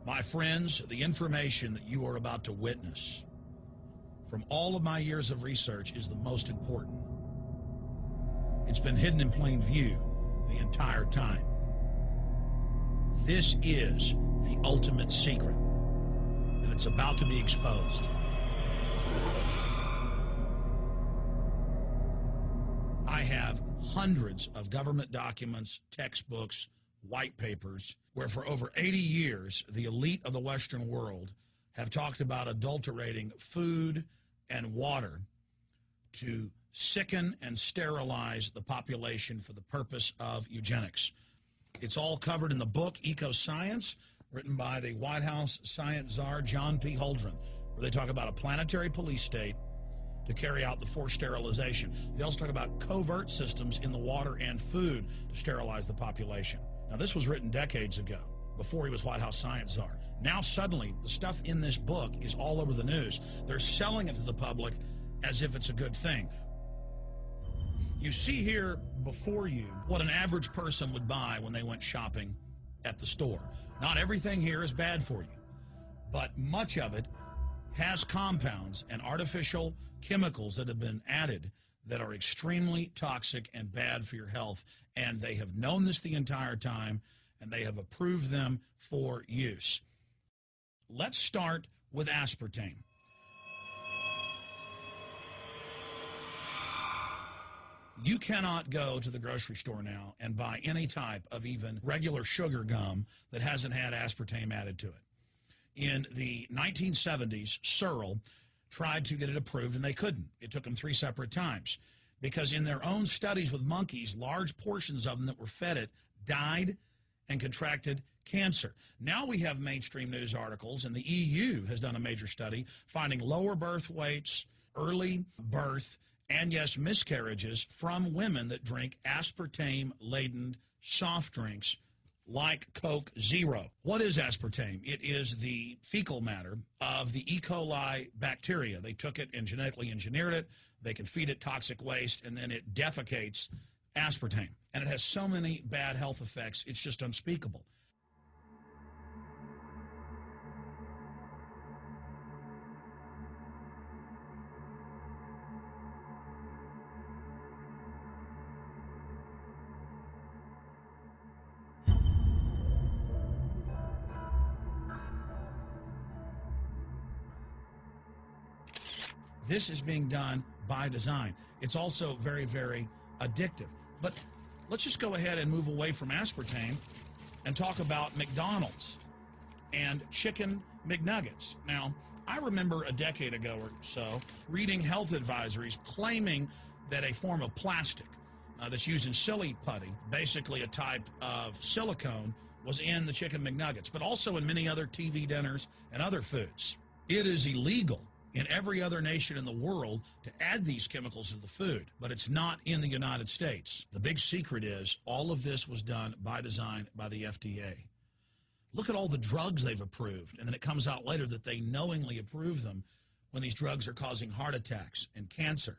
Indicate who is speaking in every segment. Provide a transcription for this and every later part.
Speaker 1: My friends, the information that you are about to witness from all of my years of research is the most important. It's been hidden in plain view the entire time. This is the ultimate secret, and it's about to be exposed. I have hundreds of government documents, textbooks, white papers, where for over 80 years, the elite of the Western world have talked about adulterating food and water to sicken and sterilize the population for the purpose of eugenics. It's all covered in the book Eco-Science, written by the White House science czar, John P. Holdren, where they talk about a planetary police state to carry out the forced sterilization. They also talk about covert systems in the water and food to sterilize the population. Now, this was written decades ago, before he was White House science czar. Now, suddenly, the stuff in this book is all over the news. They're selling it to the public as if it's a good thing. You see here before you what an average person would buy when they went shopping at the store. Not everything here is bad for you, but much of it has compounds and artificial chemicals that have been added that are extremely toxic and bad for your health, and they have known this the entire time, and they have approved them for use. Let's start with aspartame. You cannot go to the grocery store now and buy any type of even regular sugar gum that hasn't had aspartame added to it. In the 1970s, Searle tried to get it approved, and they couldn't. It took them 3 separate times because in their own studies with monkeys, large portions of them that were fed it died and contracted cancer. Now we have mainstream news articles, and the EU has done a major study finding lower birth weights, early birth, and yes, miscarriages from women that drink aspartame-laden soft drinks like Coke Zero. What is aspartame? It is the fecal matter of the E. coli bacteria. They took it and genetically engineered it. They can feed it toxic waste, and then it defecates aspartame. And it has so many bad health effects, it's just unspeakable. This is being done by design. It's also very, very addictive. But let's just go ahead and move away from aspartame and talk about McDonald's and chicken McNuggets. Now, I remember a decade ago or so reading health advisories claiming that a form of plastic that's used in silly putty, basically a type of silicone, was in the chicken McNuggets, but also in many other TV dinners and other foods. It is illegal in every other nation in the world to add these chemicals to the food, but it's not in the United States. The big secret is all of this was done by design by the FDA. Look at all the drugs they've approved, and then it comes out later that they knowingly approve them when these drugs are causing heart attacks and cancer.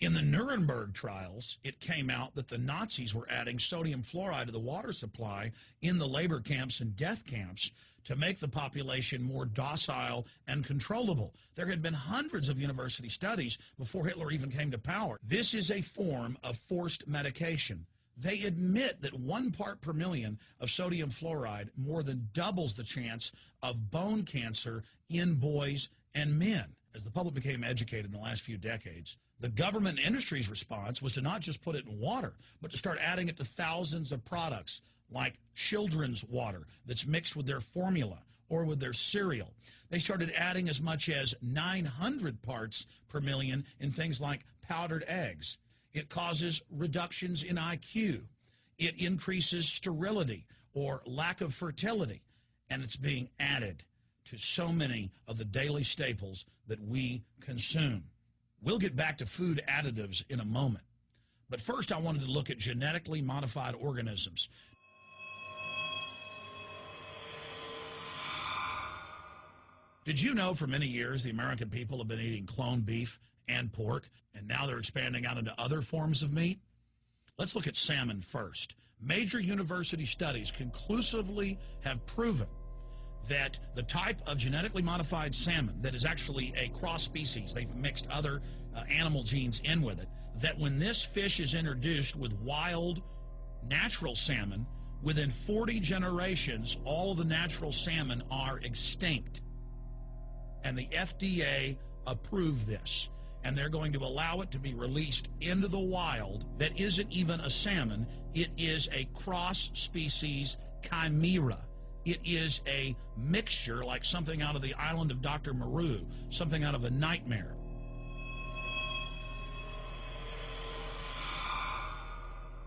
Speaker 1: In the Nuremberg trials, it came out that the Nazis were adding sodium fluoride to the water supply in the labor camps and death camps to make the population more docile and controllable. There had been hundreds of university studies before Hitler even came to power. This is a form of forced medication. They admit that 1 part per million of sodium fluoride more than doubles the chance of bone cancer in boys and men. As the public became educated in the last few decades, the government and industry's response was to not just put it in water, but to start adding it to thousands of products like children's water that's mixed with their formula or with their cereal. They started adding as much as 900 parts per million in things like powdered eggs. It causes reductions in IQ. It increases sterility or lack of fertility, and it's being added to so many of the daily staples that we consume. We'll get back to food additives in a moment. But first, I wanted to look at genetically modified organisms. Did you know for many years the American people have been eating cloned beef and pork, and now they're expanding out into other forms of meat? Let's look at salmon first. Major university studies conclusively have proven that the type of genetically modified salmon that is actually a cross species, they've mixed other animal genes in with it, that when this fish is introduced with wild natural salmon, within 40 generations, all of the natural salmon are extinct. And the FDA approved this. And they're going to allow it to be released into the wild that isn't even a salmon. It is a cross-species chimera. It is a mixture like something out of the island of Dr. Moreau, something out of a nightmare.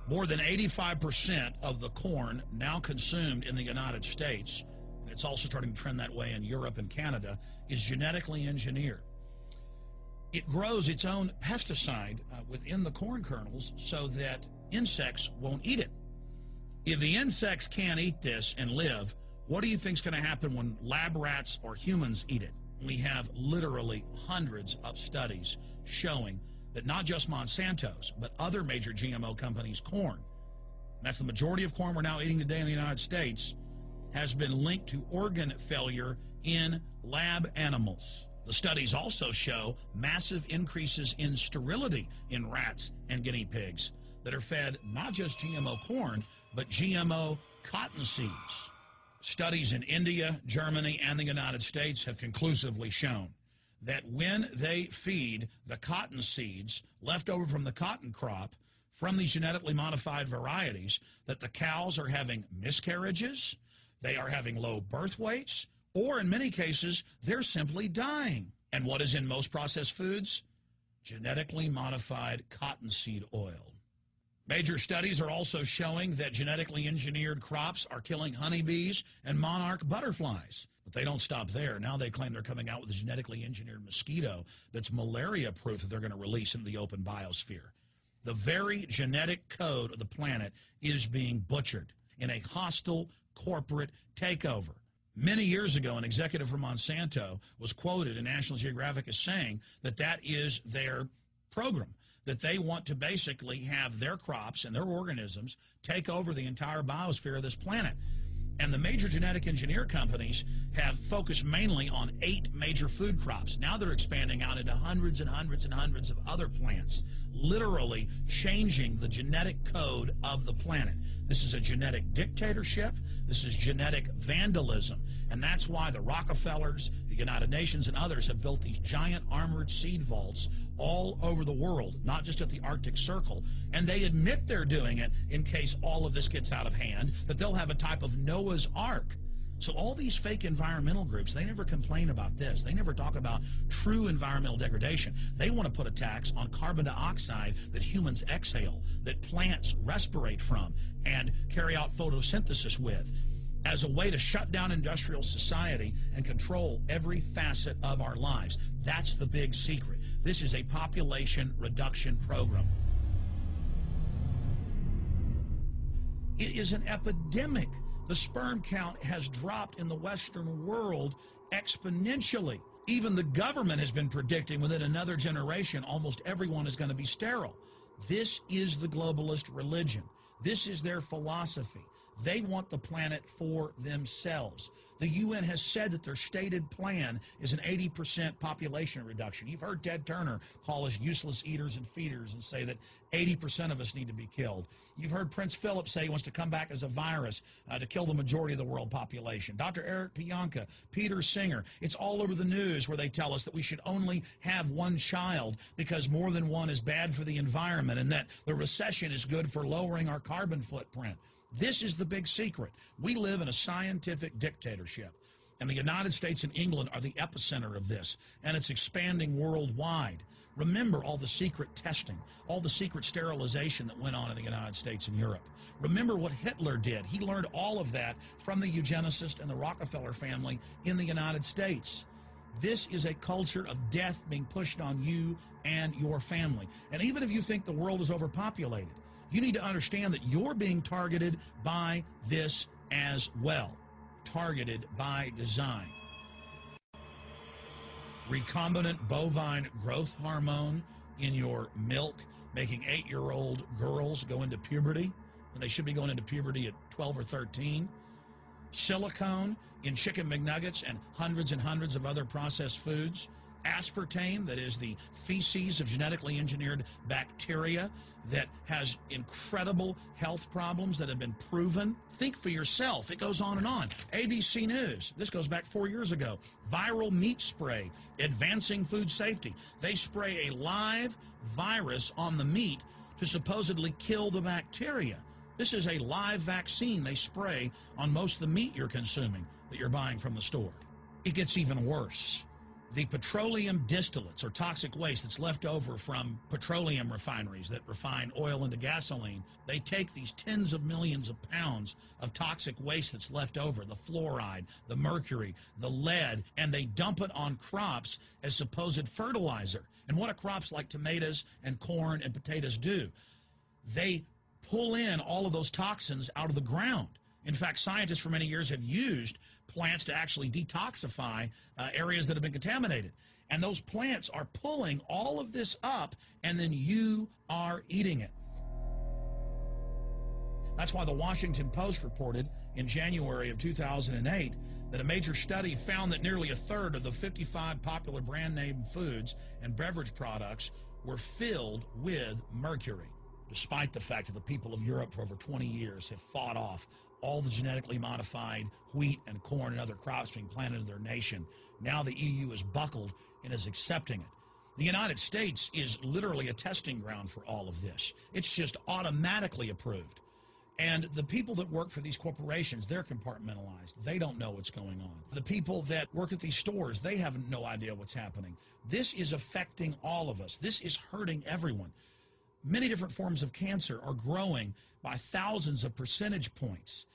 Speaker 1: More than 85% of the corn now consumed in the United States, and it's also starting to trend that way in Europe and Canada, is genetically engineered. It grows its own pesticide within the corn kernels so that insects won't eat it. If the insects can't eat this and live, what do you think is going to happen when lab rats or humans eat it? We have literally hundreds of studies showing that not just Monsanto's, but other major GMO companies' corn, and that's the majority of corn we're now eating today in the United States, has been linked to organ failure in lab animals. The studies also show massive increases in sterility in rats and guinea pigs that are fed not just GMO corn, but GMO cotton seeds. Studies in India, Germany, and the United States have conclusively shown that when they feed the cotton seeds left over from the cotton crop from these genetically modified varieties, that the cows are having miscarriages, they are having low birth weights, or in many cases, they're simply dying. And what is in most processed foods? Genetically modified cottonseed oil. Major studies are also showing that genetically engineered crops are killing honeybees and monarch butterflies. But they don't stop there. Now they claim they're coming out with a genetically engineered mosquito that's malaria-proof that they're going to release into the open biosphere. The very genetic code of the planet is being butchered in a hostile corporate takeover. Many years ago, an executive from Monsanto was quoted in National Geographic as saying that that is their program, that they want to basically have their crops and their organisms take over the entire biosphere of this planet. And the major genetic engineer companies have focused mainly on 8 major food crops. Now they're expanding out into hundreds and hundreds and hundreds of other plants, literally changing the genetic code of the planet. This is a genetic dictatorship. This is genetic vandalism. And that's why the Rockefellers, the United Nations, and others have built these giant armored seed vaults all over the world, not just at the Arctic Circle. And they admit they're doing it in case all of this gets out of hand, that they'll have a type of Noah's Ark. So all these fake environmental groups, they never complain about this. They never talk about true environmental degradation. They want to put a tax on carbon dioxide that humans exhale, that plants respirate from and carry out photosynthesis with, as a way to shut down industrial society and control every facet of our lives. That's the big secret. This is a population reduction program. It is an epidemic. The sperm count has dropped in the Western world exponentially. Even the government has been predicting within another generation almost everyone is going to be sterile. This is the globalist religion. This is their philosophy. They want the planet for themselves. The UN has said that their stated plan is an 80% population reduction. You've heard Ted Turner call us useless eaters and feeders and say that 80% of us need to be killed. You've heard Prince Philip say he wants to come back as a virus to kill the majority of the world population. Dr. Eric Pianka, Peter Singer, it's all over the news where they tell us that we should only have one child because more than one is bad for the environment and that the recession is good for lowering our carbon footprint. This is the big secret. We live in a scientific dictatorship, and the United States and England are the epicenter of this, and it's expanding worldwide. Remember all the secret testing, all the secret sterilization that went on in the United States and Europe. Remember what Hitler did. He learned all of that from the eugenicist and the Rockefeller family in the United States. This is a culture of death being pushed on you and your family. And even if you think the world is overpopulated, you need to understand that you're being targeted by this as well. Targeted by design. Recombinant bovine growth hormone in your milk making 8-year-old girls go into puberty when they should be going into puberty at 12 or 13. Silicone in chicken McNuggets and hundreds of other processed foods. Aspartame, that is the feces of genetically engineered bacteria that has incredible health problems that have been proven. Think for yourself. It goes on and on. ABC News, this goes back 4 years ago. Viral meat spray, advancing food safety. They spray a live virus on the meat to supposedly kill the bacteria. This is a live vaccine they spray on most of the meat you're consuming that you're buying from the store. It gets even worse. The petroleum distillates, or toxic waste that's left over from petroleum refineries that refine oil into gasoline, they take these tens of millions of pounds of toxic waste that's left over, the fluoride, the mercury, the lead, and they dump it on crops as supposed fertilizer. And what do crops like tomatoes and corn and potatoes do? They pull in all of those toxins out of the ground. In fact, scientists for many years have used plants to actually detoxify areas that have been contaminated. And those plants are pulling all of this up, and then you are eating it. That's why the Washington Post reported in January of 2008 that a major study found that nearly a third of the 55 popular brand name foods and beverage products were filled with mercury. Despite the fact that the people of Europe for over 20 years have fought off all the genetically modified wheat and corn and other crops being planted in their nation, now the EU is buckled and is accepting it. The United States is literally a testing ground for all of this. It's just automatically approved. And the people that work for these corporations, they're compartmentalized. They don't know what's going on. The people that work at these stores, they have no idea what's happening. This is affecting all of us. This is hurting everyone. Many different forms of cancer are growing by thousands of percentage points.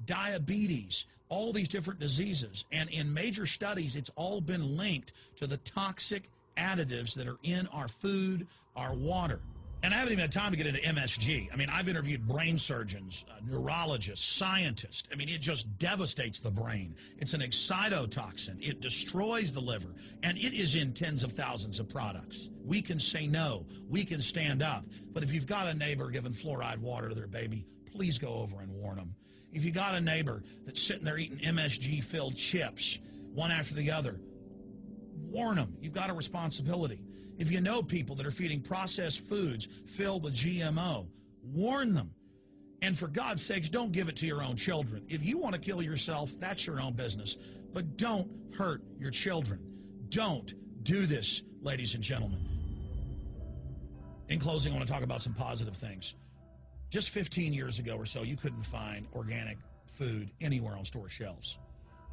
Speaker 1: Diabetes, all these different diseases. And in major studies, it's all been linked to the toxic additives that are in our food, our water. And I haven't even had time to get into MSG. I mean, I've interviewed brain surgeons, neurologists, scientists. I mean, it just devastates the brain. It's an excitotoxin. It destroys the liver, and it is in tens of thousands of products. We can say no. We can stand up. But if you've got a neighbor giving fluoride water to their baby, please go over and warn them. If you got a neighbor that's sitting there eating MSG-filled chips, one after the other, warn them. You've got a responsibility. If you know people that are feeding processed foods filled with GMO, warn them. And for God's sakes, don't give it to your own children. If you want to kill yourself, that's your own business. But don't hurt your children. Don't do this, ladies and gentlemen. In closing, I want to talk about some positive things. Just 15 years ago or so, you couldn't find organic food anywhere on store shelves.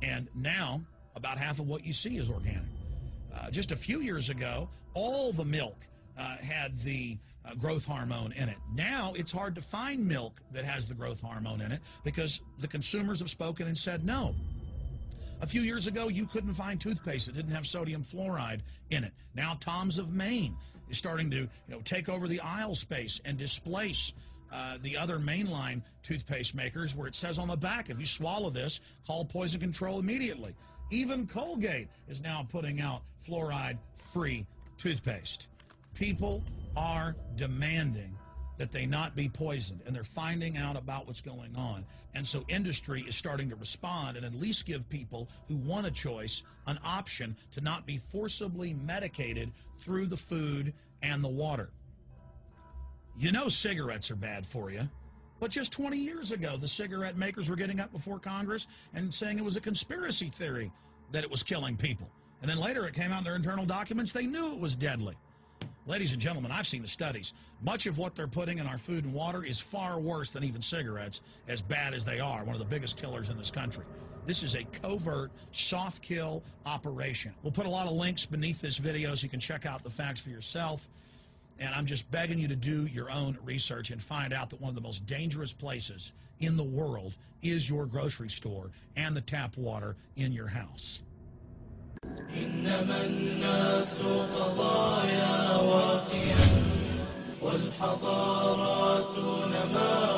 Speaker 1: And now, about half of what you see is organic. Just a few years ago, all the milk had the growth hormone in it. Now, it's hard to find milk that has the growth hormone in it because the consumers have spoken and said no. A few years ago, you couldn't find toothpaste that didn't have sodium fluoride in it. Now, Tom's of Maine is starting to take over the aisle space and displace the other mainline toothpaste makers, where it says on the back, if you swallow this, call poison control immediately. Even Colgate is now putting out fluoride-free toothpaste. People are demanding that they not be poisoned, and they're finding out about what's going on. And so industry is starting to respond and at least give people who want a choice an option to not be forcibly medicated through the food and the water. You know cigarettes are bad for you, but just 20 years ago, the cigarette makers were getting up before Congress and saying it was a conspiracy theory that it was killing people. And then later it came out in their internal documents, they knew it was deadly. Ladies and gentlemen, I've seen the studies. Much of what they're putting in our food and water is far worse than even cigarettes, as bad as they are, one of the biggest killers in this country. This is a covert, soft kill operation. We'll put a lot of links beneath this video so you can check out the facts for yourself. And I'm just begging you to do your own research and find out that one of the most dangerous places in the world is your grocery store and the tap water in your house.
Speaker 2: إنما الناس قضايا واقية والحضارات نماذج